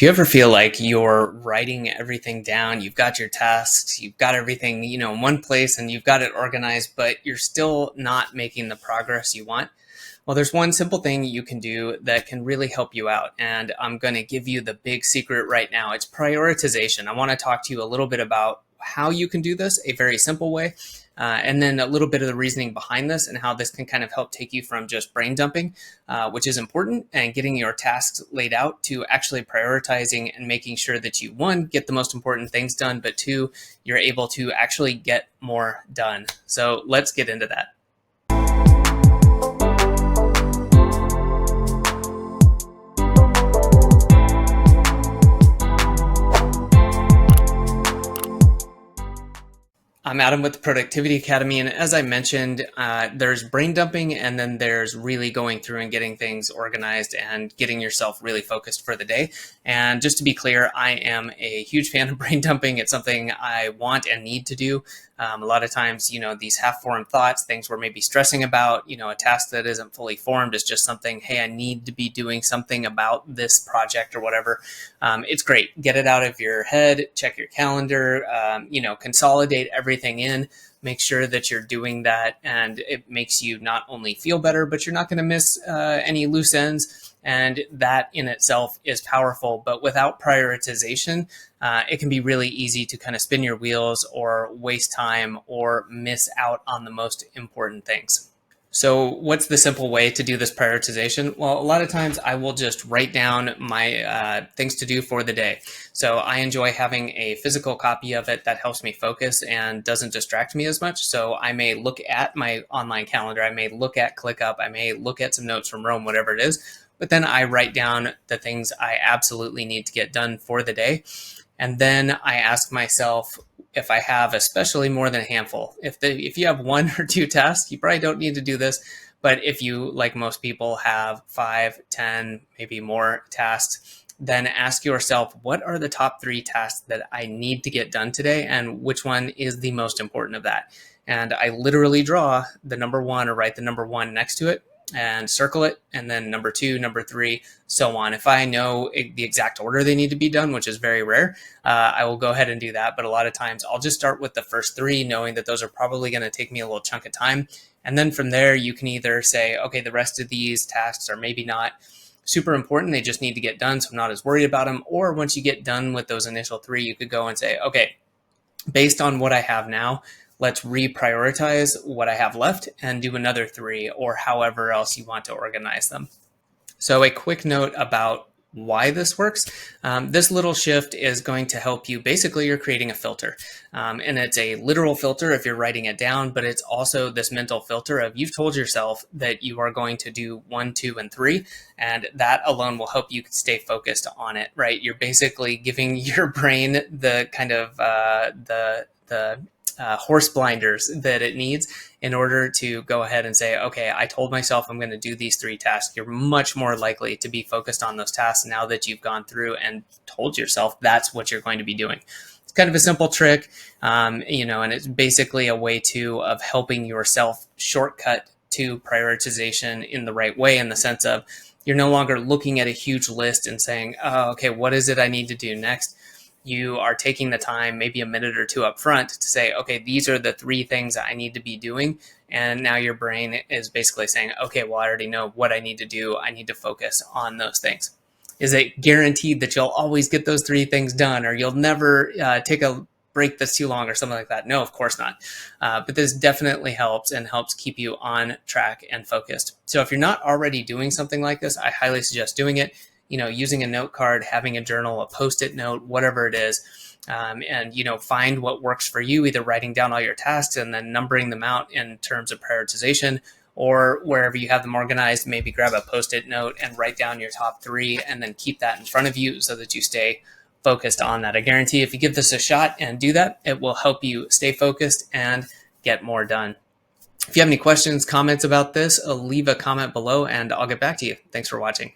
Do you ever feel like you're writing everything down? You've got your tasks, you've got everything, in one place and you've got it organized, but you're still not making the progress you want? Well, there's one simple thing you can do that can really help you out. And I'm going to give you the big secret right now. It's prioritization. I want to talk to you a little bit about how you can do this, a very simple way, and then a little bit of the reasoning behind this and how this can kind of help take you from just brain dumping, which is important, and getting your tasks laid out to actually prioritizing and making sure that you, one, get the most important things done, but two, you're able to actually get more done. So let's get into that. I'm Adam with the Productivity Academy, and as I mentioned, there's brain dumping, and then there's really going through and getting things organized and getting yourself really focused for the day. And just to be clear, I am a huge fan of brain dumping. It's something I want and need to do. A lot of times, these half-formed thoughts, things we're maybe stressing about, a task that isn't fully formed is just something, hey, I need to be doing something about this project or whatever. It's great. Get it out of your head, check your calendar, consolidate everything in, make sure that you're doing that. And it makes you not only feel better, but you're not going to miss any loose ends. And that in itself is powerful, but without prioritization, it can be really easy to kind of spin your wheels or waste time or miss out on the most important things. So what's the simple way to do this prioritization? Well, a lot of times I will just write down my things to do for the day. So I enjoy having a physical copy of it that helps me focus and doesn't distract me as much. So I may look at my online calendar, I may look at ClickUp, I may look at some notes from Rome, whatever it is, but then I write down the things I absolutely need to get done for the day. And then I ask myself, if I have especially more than a handful, if you have one or two tasks, you probably don't need to do this. But if you, like most people, have 5, 10, maybe more tasks, then ask yourself, what are the top 3 tasks that I need to get done today? And which one is the most important of that? And I literally draw the number 1 or write the number 1 next to it and circle it, and then number 2, number 3, so on. If I know the exact order they need to be done, which is very rare, I will go ahead and do that. But a lot of times I'll just start with the first 3, knowing that those are probably going to take me a little chunk of time. And then from there, you can either say, okay, the rest of these tasks are maybe not super important, they just need to get done, so I'm not as worried about them. Or once you get done with those initial 3, you could go and say, okay, based on what I have now, let's reprioritize what I have left and do another 3, or however else you want to organize them. So a quick note about why this works. This little shift is going to help you. Basically, you're creating a filter, and it's a literal filter if you're writing it down, but it's also this mental filter of you've told yourself that you are going to do 1, 2, and 3, and that alone will help you stay focused on it, right? You're basically giving your brain the kind of horse blinders that it needs in order to go ahead and say, okay, I told myself I'm going to do these 3 tasks. You're much more likely to be focused on those tasks now that you've gone through and told yourself that's what you're going to be doing. It's kind of a simple trick, and it's basically a way of helping yourself shortcut to prioritization in the right way, in the sense of you're no longer looking at a huge list and saying, oh, okay, what is it I need to do next? You are taking the time, maybe a minute or 2 up front, to say, okay, these are the 3 things I need to be doing. And now your brain is basically saying, okay, well, I already know what I need to do. I need to focus on those things. Is it guaranteed that you'll always get those 3 things done, or you'll never take a break that's too long or something like that? No, of course not. But this definitely helps, and helps keep you on track and focused. So if you're not already doing something like this, I highly suggest doing it. Using a note card, having a journal, a Post-it note, whatever it is, and find what works for you, either writing down all your tasks and then numbering them out in terms of prioritization, or wherever you have them organized, maybe grab a Post-it note and write down your top 3 and then keep that in front of you so that you stay focused on that. I guarantee if you give this a shot and do that, it will help you stay focused and get more done. If you have any questions, comments about this, leave a comment below and I'll get back to you. Thanks for watching.